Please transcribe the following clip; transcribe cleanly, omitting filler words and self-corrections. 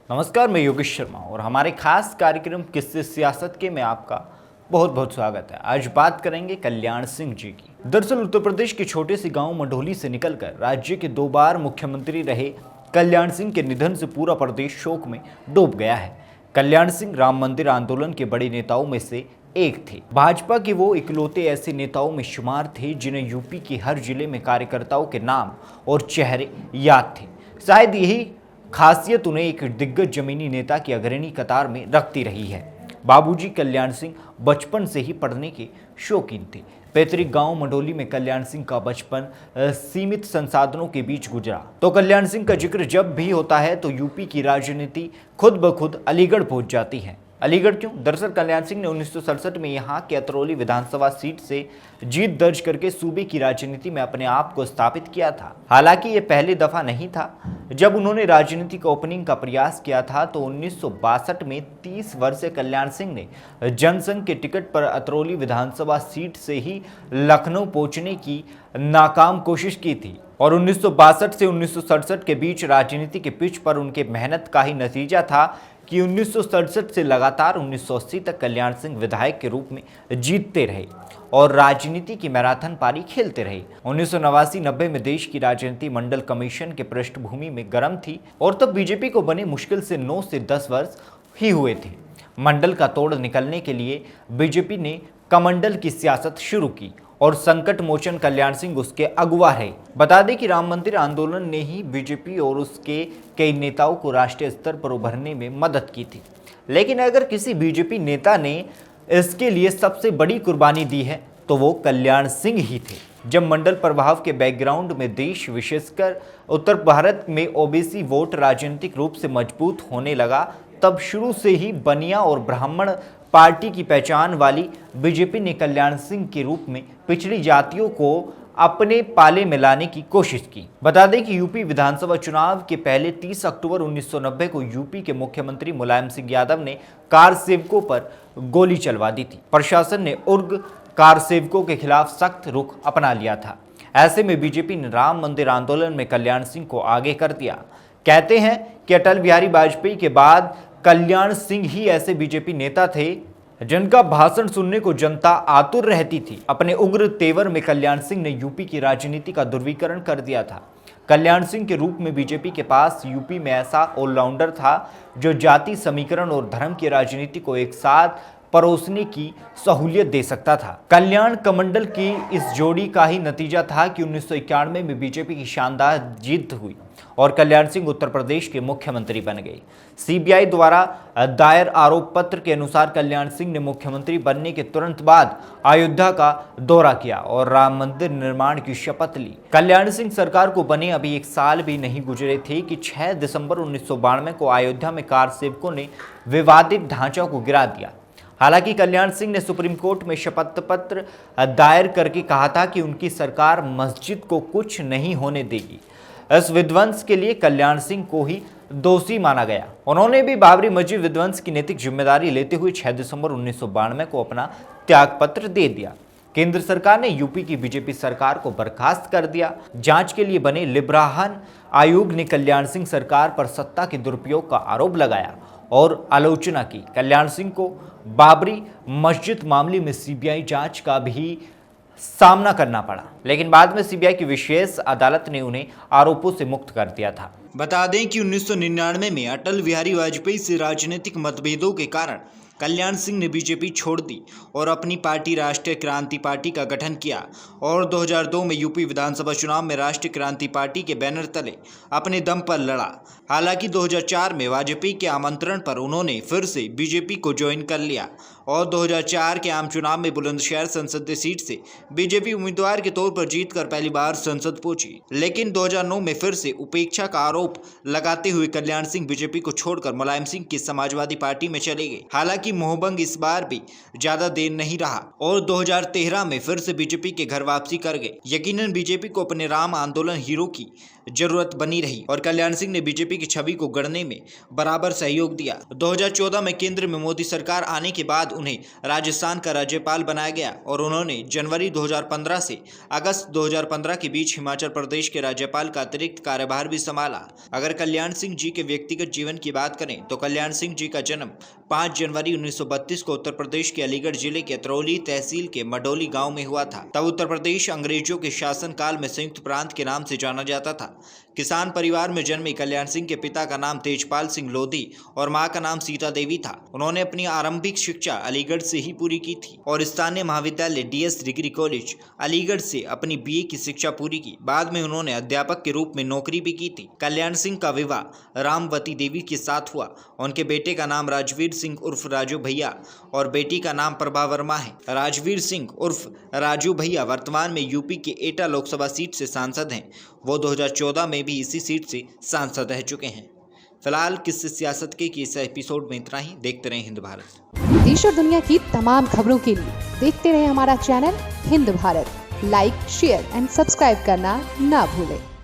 नमस्कार, मैं योगेश शर्मा और हमारे खास कार्यक्रम किस्से सियासत के में आपका बहुत बहुत स्वागत है। आज बात करेंगे कल्याण सिंह जी की। दरअसल उत्तर प्रदेश के छोटे से गांव मंढोली से निकलकर राज्य के 2 बार मुख्यमंत्री रहे कल्याण सिंह के निधन से पूरा प्रदेश शोक में डूब गया है। कल्याण सिंह राम मंदिर आंदोलन के बड़े नेताओं में से एक थे। भाजपा के वो इकलौते ऐसे नेताओं में शुमार थे जिन्हें यूपी के हर जिले में कार्यकर्ताओं के नाम और चेहरे याद थे। शायद यही खासियत उन्हें एक दिग्गज जमीनी नेता की अग्रणी कतार में रखती रही है। बाबूजी कल्याण सिंह बचपन से ही पढ़ने के शौकीन थे। पैतृक गांव मंडोली में कल्याण सिंह का बचपन सीमित संसाधनों के बीच गुजरा। तो कल्याण सिंह का जिक्र जब भी होता है तो यूपी की राजनीति खुद ब खुद अलीगढ़ पहुंच जाती है। अलीगढ़ क्यों? दरअसल कल्याण सिंह ने 1967 में यहाँ के अतरौली विधानसभा सीट से जीत दर्ज करके सूबे की राजनीति में अपने आप को स्थापित किया था। हालांकि ये पहली दफा नहीं था जब उन्होंने राजनीतिक ओपनिंग का प्रयास किया था। तो 1962 में 30 वर्षीय कल्याण सिंह ने जनसंघ के टिकट पर अतरौली विधानसभा सीट से ही लखनऊ पहुंचने की नाकाम कोशिश की थी और 1962 से 1967 के बीच राजनीति के पिच पर उनके मेहनत का ही नतीजा था कि 1967 से लगातार 1980 तक कल्याण सिंह विधायक के रूप में जीतते रहे और राजनीति की मैराथन पारी खेलते रहे। 1989-90 में देश की राजनीति मंडल कमीशन के पृष्ठभूमि में गर्म थी और तब बीजेपी को बने मुश्किल से 9 से 10 वर्ष ही हुए थे। मंडल का तोड़ निकलने के लिए बीजेपी ने कमंडल की सियासत शुरू की और संकट मोचन कल्याण सिंह उसके अगुवा रहे। बता दें कि राम मंदिर आंदोलन ने ही बीजेपी और उसके कई नेताओं को राष्ट्रीय स्तर पर उभरने में मदद की थी। लेकिन अगर किसी बीजेपी नेता ने इसके लिए सबसे बड़ी कुर्बानी दी है तो वो कल्याण सिंह ही थे। जब मंडल प्रभाव के बैकग्राउंड में देश विशेषकर उत्तर भारत में ओबीसी वोट राजनीतिक रूप से मजबूत होने लगा, तब शुरू से ही बनिया और ब्राह्मण पार्टी की पहचान वाली बीजेपी ने कल्याण सिंह के रूप में पिछड़ी जातियों को अपने पाले में लाने की कोशिश की। बता दें कि यूपी विधानसभा चुनाव के पहले 30 अक्टूबर 1990 को यूपी के मुख्यमंत्री मुलायम सिंह यादव ने कार सेवकों पर गोली चलवा दी थी। प्रशासन ने उग्र कार सेवकों के खिलाफ सख्त रुख अपना लिया था। ऐसे में बीजेपी ने राम मंदिर आंदोलन में कल्याण सिंह को आगे कर दिया। कहते हैं कि अटल बिहारी वाजपेयी के बाद कल्याण सिंह ही ऐसे बीजेपी नेता थे जिनका भाषण सुनने को जनता आतुर रहती थी। अपने उग्र तेवर में कल्याण सिंह ने यूपी की राजनीति का ध्रुवीकरण कर दिया था। कल्याण सिंह के रूप में बीजेपी के पास यूपी में ऐसा ऑलराउंडर था जो जाति समीकरण और धर्म की राजनीति को एक साथ परोसने की सहूलियत दे सकता था। कल्याण कमंडल की इस जोड़ी का ही नतीजा था कि 1991 में बीजेपी की शानदार जीत हुई और कल्याण सिंह उत्तर प्रदेश के मुख्यमंत्री बन गए। सीबीआई द्वारा दायर आरोप पत्र के अनुसार कल्याण सिंह ने मुख्यमंत्री बनने के तुरंत बाद अयोध्या का दौरा किया और राम मंदिर निर्माण की शपथ ली। कल्याण सिंह सरकार को बने अभी 1 साल भी नहीं गुजरे थे कि 6 दिसंबर 1992 को अयोध्या में कार सेवकों ने विवादित ढांचा को गिरा दिया। हालांकि कल्याण सिंह ने सुप्रीम कोर्ट में शपथ पत्र दायर करके कहा था कि उनकी सरकार मस्जिद को कुछ नहीं होने देगी। इस विध्वंस के लिए कल्याण सिंह को ही दोषी माना गया। उन्होंने भी बाबरी मस्जिद विध्वंस की नैतिक जिम्मेदारी लेते हुए 6 दिसंबर 1992 को अपना त्यागपत्र दे दिया। केंद्र सरकार ने यूपी की बीजेपी सरकार को बर्खास्त कर दिया। जांच के लिए बने लिब्राहन आयोग ने कल्याण सिंह सरकार पर सत्ता के दुरुपयोग का आरोप लगाया और आलोचना की। कल्याण सिंह को बाबरी मस्जिद मामले में सीबीआई जांच का भी सामना करना पड़ा, लेकिन बाद में सीबीआई की विशेष अदालत ने उन्हें आरोपों से मुक्त कर दिया था। बता दें कि 1999 में अटल बिहारी वाजपेयी से राजनीतिक मतभेदों के कारण कल्याण सिंह ने बीजेपी छोड़ दी और अपनी पार्टी राष्ट्रीय क्रांति पार्टी का गठन किया और 2002 में यूपी विधानसभा चुनाव में राष्ट्रीय क्रांति पार्टी के बैनर तले अपने दम पर लड़ा। हालांकि 2004 में वाजपेयी के आमंत्रण पर उन्होंने फिर से बीजेपी को ज्वाइन कर लिया और 2004 के आम चुनाव में बुलंदशहर संसदीय सीट से बीजेपी उम्मीदवार के तौर पर जीतकर पहली बार संसद पहुंची। लेकिन 2009 में फिर से उपेक्षा का आरोप लगाते हुए कल्याण सिंह बीजेपी को छोड़कर मुलायम सिंह की समाजवादी पार्टी में चले गए। हालांकि हालांकि मोहभंग इस बार भी ज्यादा देर नहीं रहा और 2013 में फिर से बीजेपी के घर वापसी कर गए। यकीनन बीजेपी को अपने राम आंदोलन हीरो की जरूरत बनी रही और कल्याण सिंह ने बीजेपी की छवि को गढ़ने में बराबर सहयोग दिया। 2014 में केंद्र में मोदी सरकार आने के बाद उन्हें राजस्थान का राज्यपाल बनाया गया और उन्होंने जनवरी 2015 से अगस्त 2015 के बीच हिमाचल प्रदेश के राज्यपाल का अतिरिक्त कार्यभार भी संभाला। अगर कल्याण सिंह जी के व्यक्तिगत जीवन की बात करें तो कल्याण सिंह जी का जन्म 5 जनवरी 1932 को उत्तर प्रदेश के अलीगढ़ जिले के अतरौली तहसील के मडोली गांव में हुआ था। तब उत्तर प्रदेश अंग्रेजों के शासन काल में संयुक्त प्रांत के नाम से जाना जाता था। किसान परिवार में जन्मे कल्याण सिंह के पिता का नाम तेजपाल सिंह लोधी और मां का नाम सीता देवी था। उन्होंने अपनी आरंभिक शिक्षा अलीगढ़ से ही पूरी की थी और स्थानीय महाविद्यालय DS डिग्री कॉलेज अलीगढ़ से अपनी BA की शिक्षा पूरी की। बाद में उन्होंने अध्यापक के रूप में नौकरी भी की थी। कल्याण सिंह का विवाह रामवती देवी के साथ हुआ। उनके बेटे का नाम राजवीर सिंह उर्फ राजू भैया और बेटी का नाम प्रभा वर्मा है। राजवीर सिंह उर्फ राजू भैया वर्तमान में यूपी के एटा लोकसभा सीट से सांसद हैं। वो 2014 में भी इसी सीट से सांसद रह चुके हैं। फिलहाल किस्से सियासत के इस एपिसोड में इतना ही। देखते रहें हिंद भारत। देश और दुनिया की तमाम खबरों के लिए देखते रहें हमारा channel Hind Bharat. Like, share and subscribe करना ना भूलें।